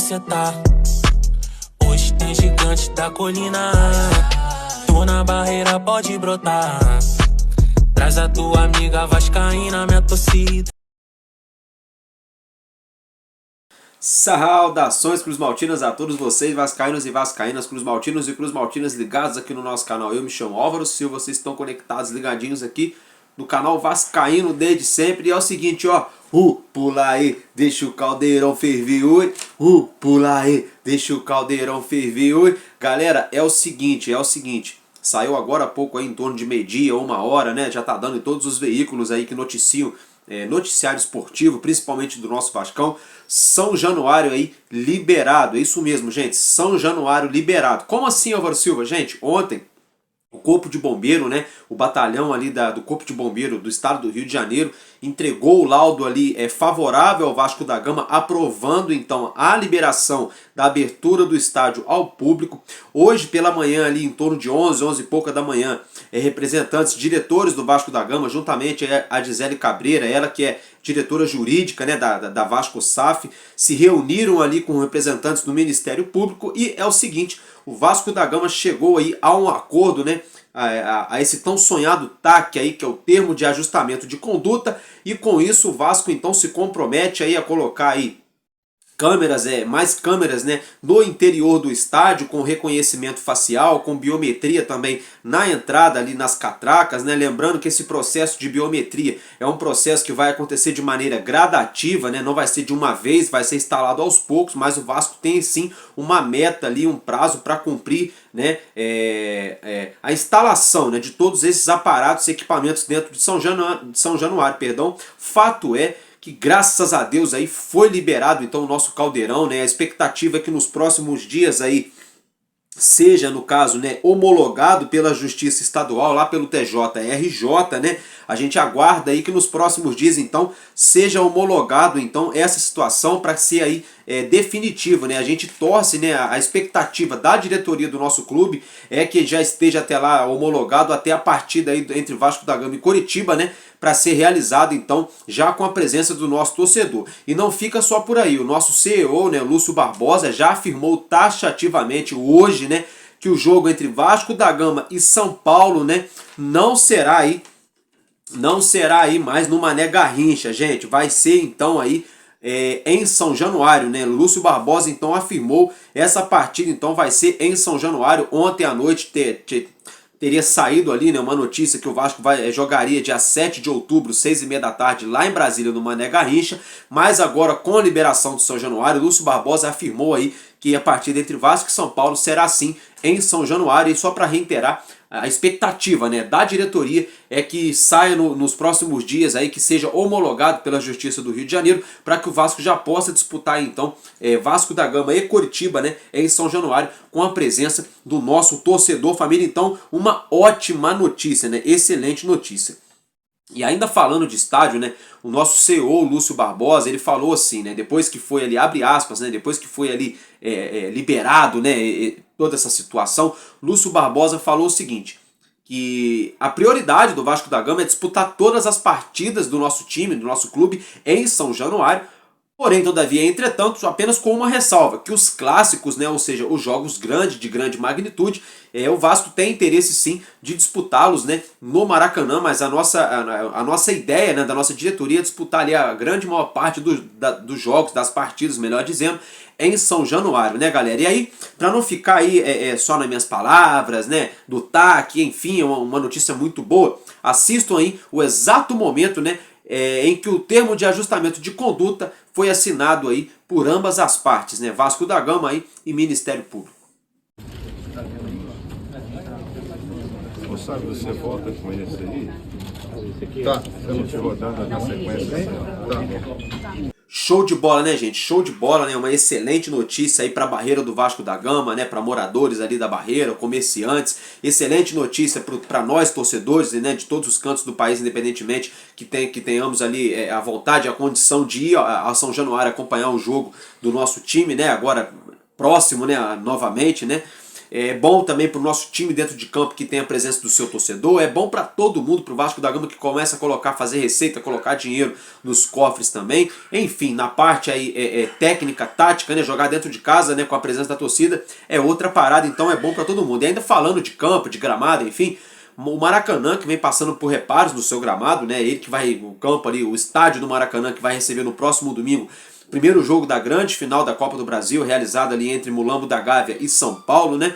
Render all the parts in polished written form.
você tá. Hoje tem gigante da colina. Tô na barreira, pode brotar. Traz a tua amiga vascaína, minha torcida. Saudações cruzmaltinas a todos vocês, vascaínos e vascaínas, cruzmaltinos e cruzmaltinas ligados aqui no nosso canal. Eu me chamo Álvaro Silva, vocês estão conectados, ligadinhos aqui no canal Vascaíno desde sempre. E é o seguinte, ó, pula aí, deixa o caldeirão ferver, oi. Pula aí, deixa o caldeirão ferver, oi. Galera, é o seguinte, saiu agora há pouco aí, em torno de meio-dia ou 1 hora, né? Já tá dando em todos os veículos aí que noticiam, noticiário esportivo, principalmente do nosso Vascão. São Januário aí liberado, é isso mesmo, gente, São Januário liberado. Como assim, Álvaro Silva? Gente, ontem o Corpo de Bombeiro, né, o batalhão ali do Corpo de Bombeiro do estado do Rio de Janeiro entregou o laudo ali favorável ao Vasco da Gama, aprovando então a liberação da abertura do estádio ao público. Hoje pela manhã ali em torno de 11 e pouca da manhã, representantes, diretores do Vasco da Gama, juntamente a Gisele Cabreira, ela que é diretora jurídica, né, da Vasco SAF, se reuniram ali com representantes do Ministério Público e é o seguinte, o Vasco da Gama chegou aí a um acordo, né, a esse tão sonhado TAC aí, que é o termo de ajustamento de conduta, e com isso o Vasco então se compromete aí a colocar aí câmeras, mais câmeras, né, no interior do estádio, com reconhecimento facial, com biometria também na entrada ali nas catracas, né, lembrando que esse processo de biometria é um processo que vai acontecer de maneira gradativa, né, não vai ser de uma vez, vai ser instalado aos poucos, mas o Vasco tem sim uma meta ali, um prazo para cumprir, né, a instalação, né, de todos esses aparatos e equipamentos dentro de São Januário, perdão. Fato é que graças a Deus aí foi liberado então o nosso caldeirão, né? A expectativa é que nos próximos dias aí seja, no caso, né, homologado pela Justiça Estadual, lá pelo TJRJ, né? A gente aguarda aí que nos próximos dias, então, seja homologado, então, essa situação para ser aí definitivo, né? A gente torce, né, a expectativa da diretoria do nosso clube é que já esteja até lá homologado até a partida aí entre Vasco da Gama e Coritiba, né? Para ser realizado, então, já com a presença do nosso torcedor. E não fica só por aí, o nosso CEO, né, Lúcio Barbosa, já afirmou taxativamente hoje, né, que o jogo entre Vasco da Gama e São Paulo, né, não será aí mais no Mané Garrincha, gente, vai ser então aí em São Januário, né? Lúcio Barbosa então afirmou essa partida, então vai ser em São Januário. Ontem à noite teria saído ali, né, uma notícia que o Vasco jogaria dia 7 de outubro, 6h30 da tarde, lá em Brasília, no Mané Garrincha, mas agora com a liberação do São Januário, Lúcio Barbosa afirmou aí que a partida entre Vasco e São Paulo será sim em São Januário, e só para reiterar, a expectativa, né, da diretoria é que saia nos próximos dias, aí, que seja homologado pela Justiça do Rio de Janeiro, para que o Vasco já possa disputar então Vasco da Gama e Coritiba, né, em São Januário, com a presença do nosso torcedor família. Então, uma ótima notícia, né, excelente notícia. E ainda falando de estádio, né, o nosso CEO, Lúcio Barbosa, ele falou assim, né, depois que foi ali, abre aspas, né, depois que foi ali liberado, né, toda essa situação, Lúcio Barbosa falou o seguinte, que a prioridade do Vasco da Gama é disputar todas as partidas do nosso time, do nosso clube, em São Januário. Porém, todavia, entretanto, apenas com uma ressalva, que os clássicos, né, ou seja, os jogos grandes, de grande magnitude, o Vasco tem interesse sim de disputá-los, né, no Maracanã, mas a nossa ideia, né, da nossa diretoria é disputar ali a grande maior parte dos jogos, das partidas, melhor dizendo, em São Januário, né, galera? E aí, para não ficar aí só nas minhas palavras, né, do TAC, enfim, uma notícia muito boa, assistam aí o exato momento, né, em que o termo de ajustamento de conduta foi assinado aí por ambas as partes, né? Vasco da Gama aí e Ministério Público. Sabe, você volta com esse aí? Tá, eu vou te rodando na sequência. Tá. Show de bola, né, gente? Show de bola, né? Uma excelente notícia aí para a barreira do Vasco da Gama, né? Para moradores ali da barreira, comerciantes. Excelente notícia para nós, torcedores, né? De todos os cantos do país, independentemente que tenhamos ali a vontade, a condição de ir a São Januário acompanhar o jogo do nosso time, né? Agora próximo, né? Novamente, né? é bom também para o nosso time dentro de campo que tem a presença do seu torcedor, é bom para todo mundo, para o Vasco da Gama que começa a colocar, fazer receita, colocar dinheiro nos cofres também. Enfim, na parte aí técnica, tática, né, jogar dentro de casa, né, com a presença da torcida é outra parada, então é bom para todo mundo. E ainda falando de campo, de gramado, enfim, o Maracanã que vem passando por reparos no seu gramado, né, ele que vai, o campo ali, o estádio do Maracanã que vai receber no próximo domingo primeiro jogo da grande final da Copa do Brasil, realizado ali entre Mulambo da Gávea e São Paulo, né?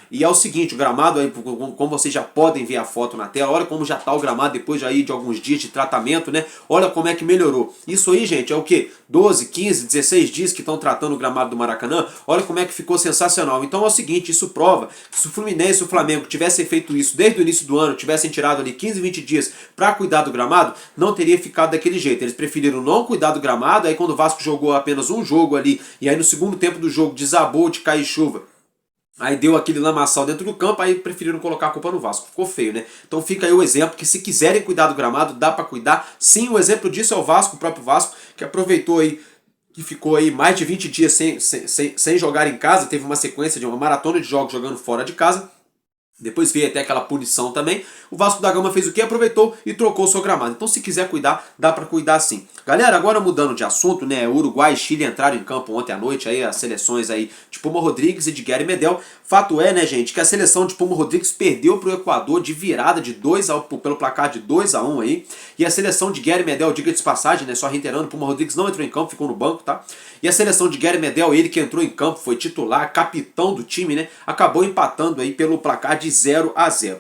E é o seguinte, o gramado aí, como vocês já podem ver a foto na tela, olha como já está o gramado depois aí de alguns dias de tratamento, né? Olha como é que melhorou. Isso aí, gente, é o quê? 12, 15, 16 dias que estão tratando o gramado do Maracanã. Olha como é que ficou sensacional. Então é o seguinte, isso prova que se o Fluminense e o Flamengo tivessem feito isso desde o início do ano, tivessem tirado ali 15, 20 dias para cuidar do gramado, não teria ficado daquele jeito. Eles preferiram não cuidar do gramado, aí quando o Vasco jogou apenas um jogo ali, e aí no segundo tempo do jogo desabou de cair chuva, aí deu aquele lamaçal dentro do campo, aí preferiram colocar a culpa no Vasco. Ficou feio, né? Então fica aí o exemplo que se quiserem cuidar do gramado, dá para cuidar. Sim, o exemplo disso é o Vasco, o próprio Vasco, que aproveitou aí, que ficou aí mais de 20 dias sem jogar em casa, teve uma sequência de uma maratona de jogos jogando fora de casa. Depois veio até aquela punição também. O Vasco da Gama fez o quê? Aproveitou e trocou o seu gramado. Então se quiser cuidar, dá para cuidar sim. Galera, agora mudando de assunto, né? Uruguai e Chile entraram em campo ontem à noite, aí as seleções aí de Puma Rodrigues e de Gary Medel. Fato é, né, gente, que a seleção de Puma Rodrigues perdeu para o Equador de virada de pelo placar de 2-1 aí. E a seleção de Gary Medel, diga de passagem, né? Só reiterando, Puma Rodrigues não entrou em campo, ficou no banco, tá? E a seleção de Gary Medel, ele que entrou em campo, foi titular, capitão do time, né? Acabou empatando aí pelo placar de 0-0.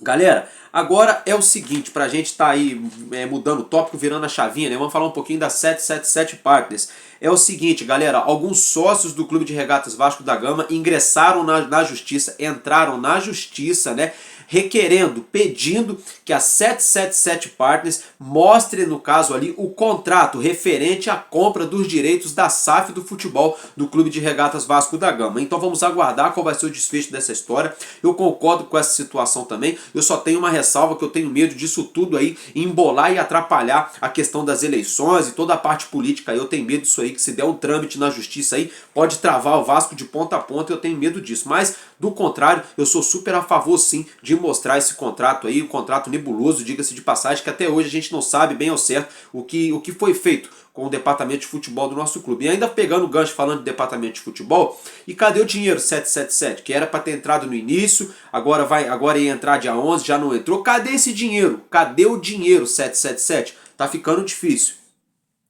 Galera, agora é o seguinte, pra gente tá aí mudando o tópico, virando a chavinha, né? Vamos falar um pouquinho da 777 Partners. É o seguinte, galera, alguns sócios do Clube de Regatas Vasco da Gama ingressaram na justiça, entraram na justiça, né? Requerendo, pedindo que a 777 Partners mostre, no caso ali, o contrato referente à compra dos direitos da SAF do futebol do Clube de Regatas Vasco da Gama. Então vamos aguardar qual vai ser o desfecho dessa história. Eu concordo com essa situação também, eu só tenho uma ressalva que eu tenho medo disso tudo aí embolar e atrapalhar a questão das eleições e toda a parte política aí. Eu tenho medo disso aí, que se der um trâmite na justiça aí, pode travar o Vasco de ponta a ponta, eu tenho medo disso. Mas, do contrário, eu sou super a favor sim de mostrar esse contrato aí, um contrato nebuloso, diga-se de passagem, que até hoje a gente não sabe bem ao certo o que foi feito com o departamento de futebol do nosso clube. E ainda pegando o gancho falando de departamento de futebol, e cadê o dinheiro 777? Que era para ter entrado no início, agora ia entrar dia 11, já não entrou. Cadê esse dinheiro? Cadê o dinheiro 777? Tá ficando difícil.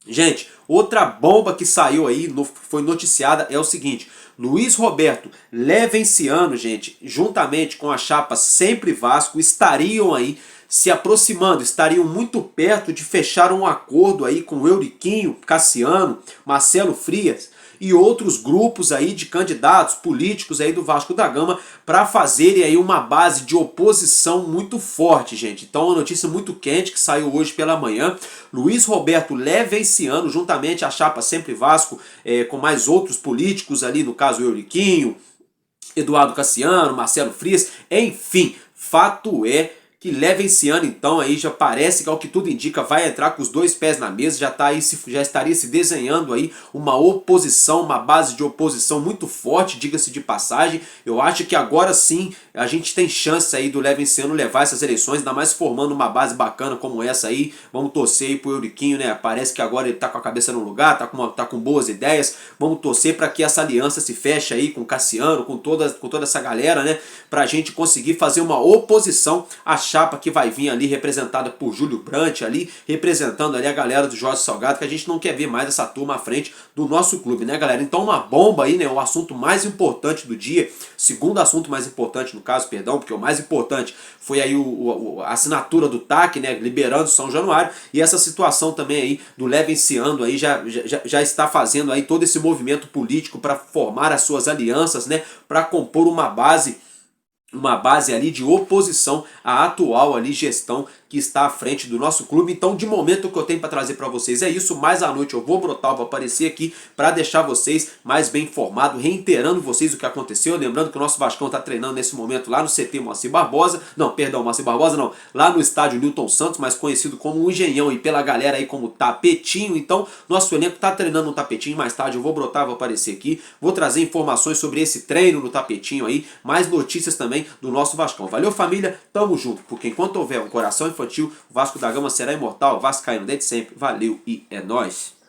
Gente, outra bomba que saiu aí, foi noticiada, é o seguinte: Luiz Roberto Levenciano, gente, juntamente com a chapa Sempre Vasco, estariam aí se aproximando, estariam muito perto de fechar um acordo aí com o Euriquinho, Cassiano, Marcelo Frias e outros grupos aí de candidatos políticos aí do Vasco da Gama para fazerem aí uma base de oposição muito forte, gente. Então, uma notícia muito quente que saiu hoje pela manhã. Luiz Roberto Levenciano, juntamente à chapa Sempre Vasco, com mais outros políticos ali, no caso o Euriquinho, Eduardo Cassiano, Marcelo Frias, enfim, fato é que Levenciano então aí já parece que, ao que tudo indica, vai entrar com os dois pés na mesa, já estaria se desenhando aí uma oposição, uma base de oposição muito forte, diga-se de passagem. Eu acho que agora sim a gente tem chance aí do Levenciano levar essas eleições, ainda mais formando uma base bacana como essa aí. Vamos torcer aí pro Euriquinho, né? Parece que agora ele tá com a cabeça no lugar, tá com boas ideias. Vamos torcer para que essa aliança se feche aí com o Cassiano, com toda essa galera, né? Pra gente conseguir fazer uma oposição à chapa que vai vir ali representada por Júlio Brandt ali, representando ali a galera do Jorge Salgado, que a gente não quer ver mais essa turma à frente do nosso clube, né, galera? Então uma bomba aí, né, o assunto mais importante do dia, segundo assunto mais importante no caso, perdão, porque o mais importante foi aí a assinatura do TAC, né, liberando São Januário, e essa situação também aí do Levenciano aí já está fazendo aí todo esse movimento político para formar as suas alianças, né, para compor uma base ali de oposição à atual ali gestão que está à frente do nosso clube. Então, de momento, o que eu tenho para trazer para vocês é isso. Mais à noite eu vou brotar, vou aparecer aqui para deixar vocês mais bem informados, reiterando vocês o que aconteceu. Lembrando que o nosso Vascão está treinando nesse momento lá no CT Moacir Barbosa. Não, perdão, Moacir Barbosa não. Lá no estádio Newton Santos, mais conhecido como o Engenhão e pela galera aí como Tapetinho. Então, nosso elenco está treinando no Tapetinho. Mais tarde eu vou brotar, vou aparecer aqui. Vou trazer informações sobre esse treino no Tapetinho aí. Mais notícias também do nosso Vascão. Valeu, família? Tamo junto. Porque enquanto houver um coração infantil, o Vasco da Gama será imortal. Vascaíno desde sempre. Valeu e é nóis.